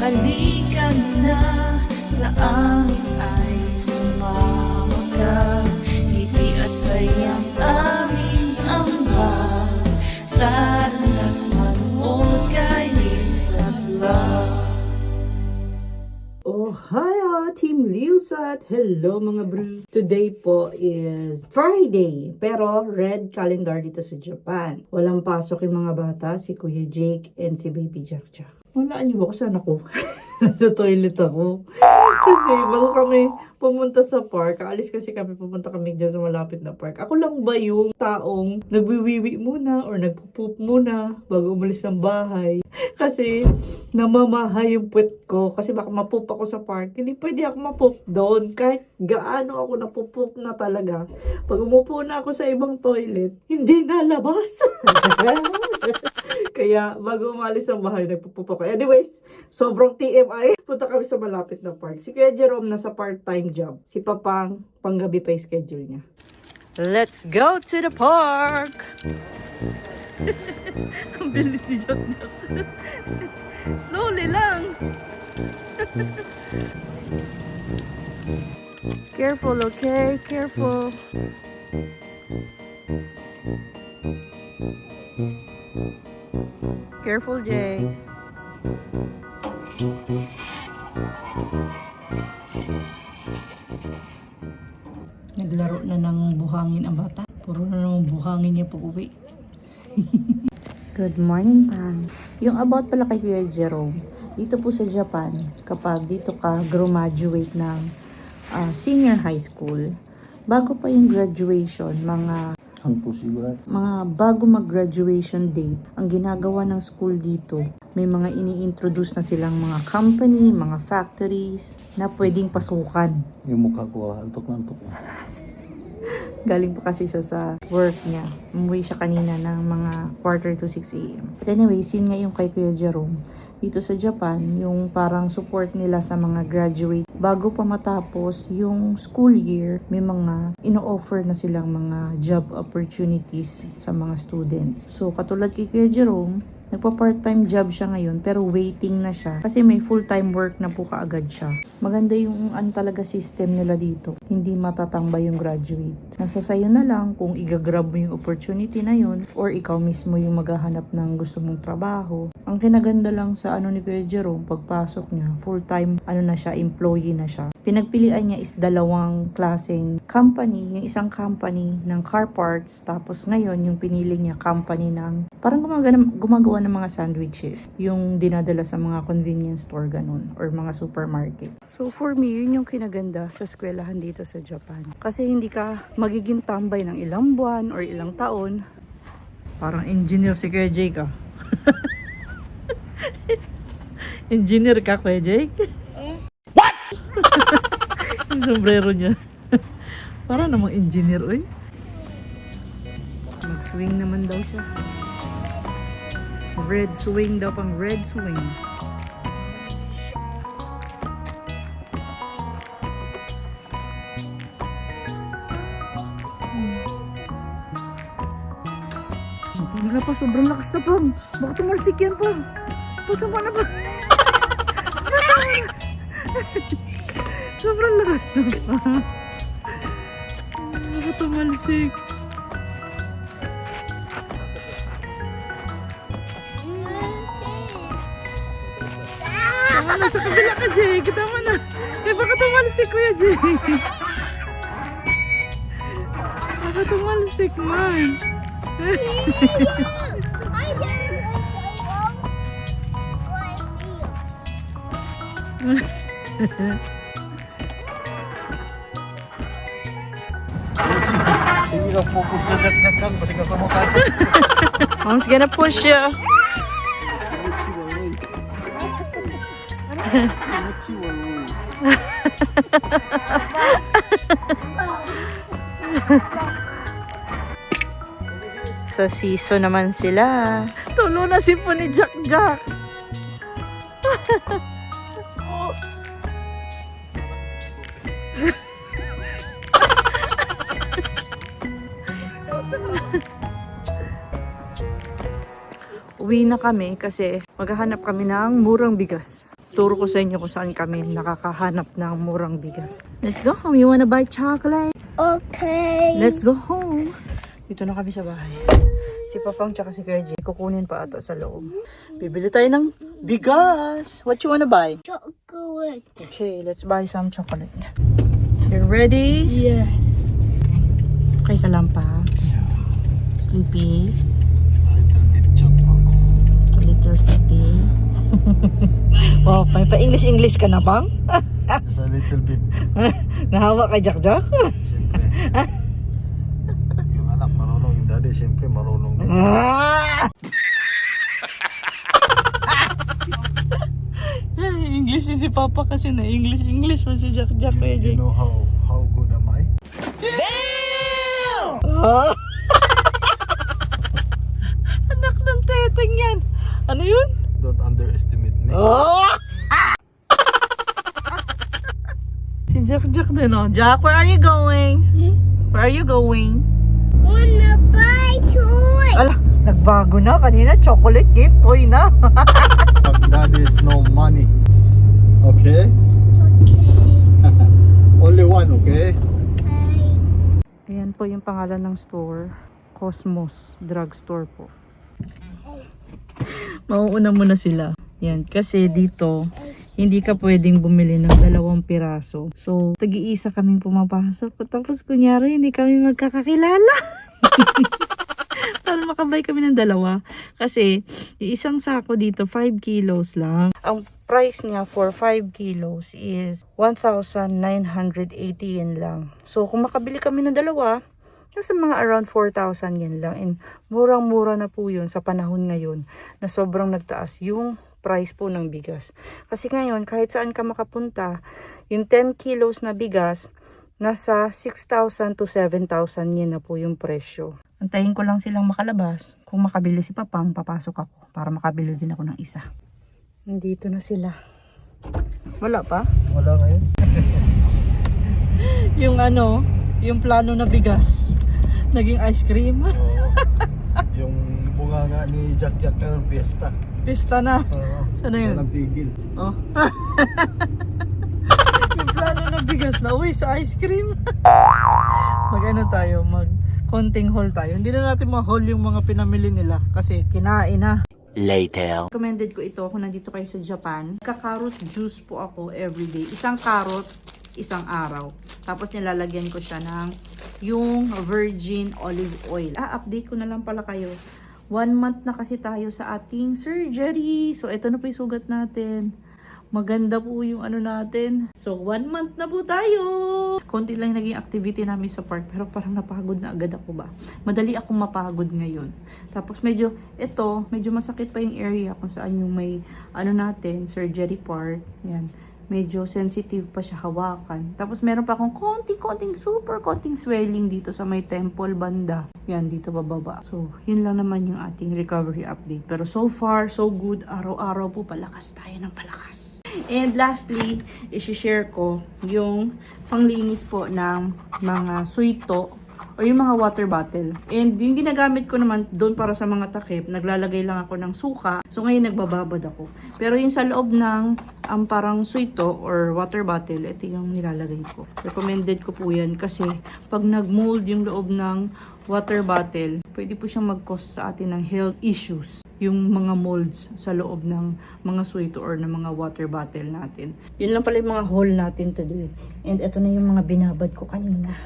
halika na sa amin ay sumama ka. Ngiti at sayang aming amba, tara't manood kay Linsat Love. Oh, hi, Team Linsat! Hello mga bro! Today po is Friday, pero red calendar dito sa Japan. Walang pasok yung mga bata, si Kuya Jake and si Baby Jack Jack. Walaan niyo ba kung saan ako? Sa toilet ako. Kasi bago kami pumunta sa park, aalis kasi kami, pupunta kami dyan sa malapit na park. Ako lang ba yung taong nagwiwiwi muna or nagpupoop muna bago umalis ng bahay? Kasi namamahay yung puwet ko. Kasi baka mapoop ako sa park. Hindi pwede ako mapoop doon. Kahit gaano ako napoop na talaga. Pag umupo na ako sa ibang toilet, hindi nalabas. Kaya bago umalis ng bahay, nagpupoop ako. Anyways, sobrang TMI. Punta kami sa malapit na park. Si Kuya Jerome nasa part-time job. Si Papang, panggabi pa yung schedule niya. Let's go to the park! Ang bilis ni Jack Jack. Slowly lang. Careful, okay? Careful. Careful, Jay. Naglaro na ng buhangin ang bata. Puro na naman buhangin niya pag uwi. Good morning, Pang. Yung about pala kay Kuya Jerome, dito po sa Japan, kapag dito ka graduate ng senior high school, bago pa yung graduation, mga bago mag-graduation date, ang ginagawa ng school dito, may mga ini-introduce na silang mga company, mga factories na pwedeng pasukan. Yung mukha ko, antok na antok. Galing pa kasi siya sa work niya. Umuwi siya kanina ng mga 5:45 a.m. But anyway, yun nga yung kay Kuya Jerome. Dito sa Japan, yung parang support nila sa mga graduate. Bago pa matapos yung school year, may mga ino-offer na silang mga job opportunities sa mga students. So, katulad kay Kuya Jerome, nagpa-part-time job siya ngayon pero waiting na siya kasi may full-time work na po kaagad siya. Maganda yung talaga system nila dito. Hindi matatambay yung graduate. Nasa sayo na lang kung igagrab mo yung opportunity na yun or ikaw mismo yung maghahanap ng gusto mong trabaho. Ang kinaganda lang sa ni Kuya Jerome, pagpasok niya, full-time na siya, employee na siya. Pinagpilian niya is dalawang klaseng company. Yung isang company ng car parts, tapos ngayon yung pinili niya company ng parang gumagawa ng mga sandwiches. Yung dinadala sa mga convenience store ganun or mga supermarket. So for me, yun yung kinaganda sa eskwelahan dito sa Japan. Kasi hindi ka magiging tambay ng ilang buwan or ilang taon. Parang engineer si Kuya Jake ah. Engineer ka, Kuya Jake? What? Yung sombrero niya. Parang namang engineer, oy. Mag-swing naman daw siya. Red swing daw, pang red swing. Wala pa, sobrang lakas na pang. Baka tumalsik yan pang. Puto mo na pa. Sobrang lakas na pang. Baka tumalsik. Tama na, sa kabila ka, Jake. Tama na. Eh, baka tumalsik, Kuya Jake. Baka tumalsik man. Sige ka focus ka gagnagang, kasi ka kumukasa. Mom's gonna push you. Sa siso naman sila. Tulo na si po ni Jack Jack. Uwi na kami kasi maghahanap kami ng murang bigas. Turo ko sa inyo kung saan kami nakakahanap ng murang bigas. Let's go home. You wanna buy chocolate? Okay. Let's go home. Dito na kami sa bahay. Si Papang tsaka si Kuya Jay, kukunin pa ata sa loob. Bibili tayo ng bigas. What you wanna buy? Chocolate. Okay, let's buy some chocolate. You ready? Yes. Okay ka lang pa? Sleepy? A little bit choke po. A little sleepy? Wow, pa-English ka na bang? Just a little bit. Nahawa kay Jack Jack? Siyempre. Yung anak marunong, yung daddy siyempre marunong din. English si Papa kasi na English mo si Jack Jack Kuya You Jay. know how good am I? Ah! Anak ng teteng yan. Ano yun? Don't underestimate me. Oh! Si Jack Jack din oh. Jack, where are you going? Where are you going? Wanna buy toy? Ala, nagbago na. Kanina chocolate game, toy na. But daddy is no money. Okay? Okay. Only one, okay? Okay. Ayan po yung pangalan ng store. Cosmos Drugstore po. Mauuna muna sila. Yan, kasi dito hindi ka pwedeng bumili ng 2 piraso. So, tag-iisa kaming pumapasok. Tapos kunyari, hindi kami magkakakilala. Para makabay kami ng 2. Kasi, yung isang sako dito, 5 kilos lang. Ang price niya for 5 kilos is 1,980 yen lang. So, kung makabili kami ng 2, nasa mga around 4,000 yen lang. And murang-mura na po yun sa panahon ngayon na sobrang nagtaas yung price po ng bigas. Kasi ngayon, kahit saan ka makapunta, yung 10 kilos na bigas, nasa 6,000 to 7,000 yen na po yung presyo. Antayin ko lang silang makalabas. Kung makabili si Papang, papasok ako para makabili din ako ng isa. Nandito na sila. Wala pa? Wala ngayon. Yung yung plano na bigas. Naging ice cream. Oo. Yung bunga nga ni Jack Jack ng piyesta. Pista na. Oo. Sana yun? Walang tigil. Oh. Yung plano na bigas na uwi sa ice cream. Tayo, konting haul tayo. Hindi na natin ma-haul yung mga pinamili nila kasi kinain na. Later. Recommended ko ito kung nandito kayo sa Japan. Kakarot juice po ako everyday. Isang karot, isang araw. Tapos nilalagyan ko siya ng yung virgin olive oil. Update ko na lang pala kayo. 1 month na kasi tayo sa ating surgery. So, ito na po yung sugat natin. Maganda po yung natin. So, 1 month na po tayo. Konti lang yung naging activity namin sa park. Pero parang napagod na agad ako ba. Madali akong mapagod ngayon. Tapos medyo masakit pa yung area kung saan yung may natin, surgery part. Yan. Medyo sensitive pa siya hawakan. Tapos meron pa akong super konting swelling dito sa may temple banda. Yan, dito bababa. So, yun lang naman yung ating recovery update. Pero so far, so good. Araw-araw po palakas tayo ng palakas. And lastly, isi-share ko yung panglinis po ng mga suito o yung mga water bottle. And yung ginagamit ko naman doon para sa mga takip, naglalagay lang ako ng suka. So ngayon nagbababad ako. Pero yung sa loob ng parang suito or water bottle, ito yung nilalagay ko. Recommended ko po yan kasi pag nag-mold yung loob ng water bottle, pwede po siyang mag-cause sa atin ng health issues. Yung mga molds sa loob ng mga suito or ng mga water bottle natin. Yun lang pala yung mga haul natin today. And ito na yung mga binabad ko kanina.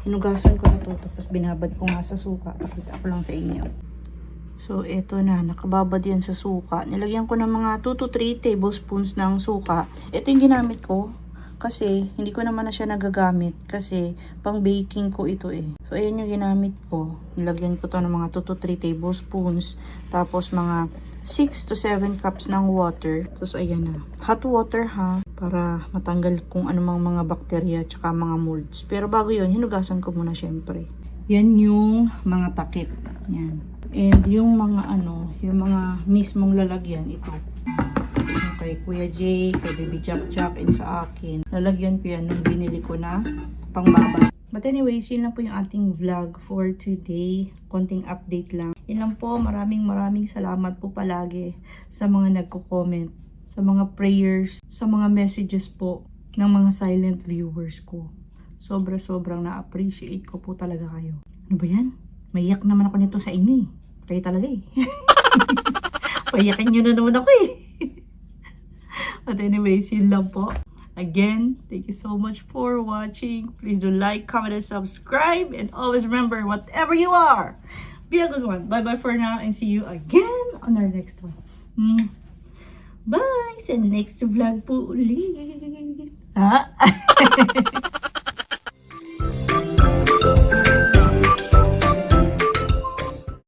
Hinugasan ko na to, tapos binabad ko nga sa suka. Pakita ko lang sa inyo. So, ito na. Nakababad yan sa suka. Nilagyan ko ng mga 2 to 3 tablespoons ng suka. Ito yung ginamit ko. Kasi, hindi ko naman na siya nagagamit. Kasi, pang baking ko ito eh. So, ayan yung ginamit ko. Nilagyan ko to ng mga 2 to 3 tablespoons. Tapos, mga 6 to 7 cups ng water. Tapos, ayan na. Hot water ha. Para matanggal kung anumang mga bakterya tsaka mga molds. Pero bago yun, hinugasan ko muna syempre. Yan yung mga takip. Yan. And yung mga yung mga mismong lalagyan, ito. Yung kay Kuya Jay, kay Baby Jack Jack, and sa akin. Lalagyan ko yan nung binili ko na pangbaba. But anyways, yun lang po yung ating vlog for today. Konting update lang. Yun lang po, maraming salamat po palagi sa mga nagko-comment, sa mga prayers, sa mga messages po ng mga silent viewers ko. Sobrang na-appreciate ko po talaga kayo. Ano ba yan? Maiyak naman ako nito sa inyo eh. Kayo talaga eh. Payakin nyo na naman ako eh. But anyways, yun lang po. Again, thank you so much for watching. Please do like, comment, and subscribe. And always remember, whatever you are, be a good one. Bye-bye for now and see you again on our next one. Bye! Sa next vlog po ulit. Ha?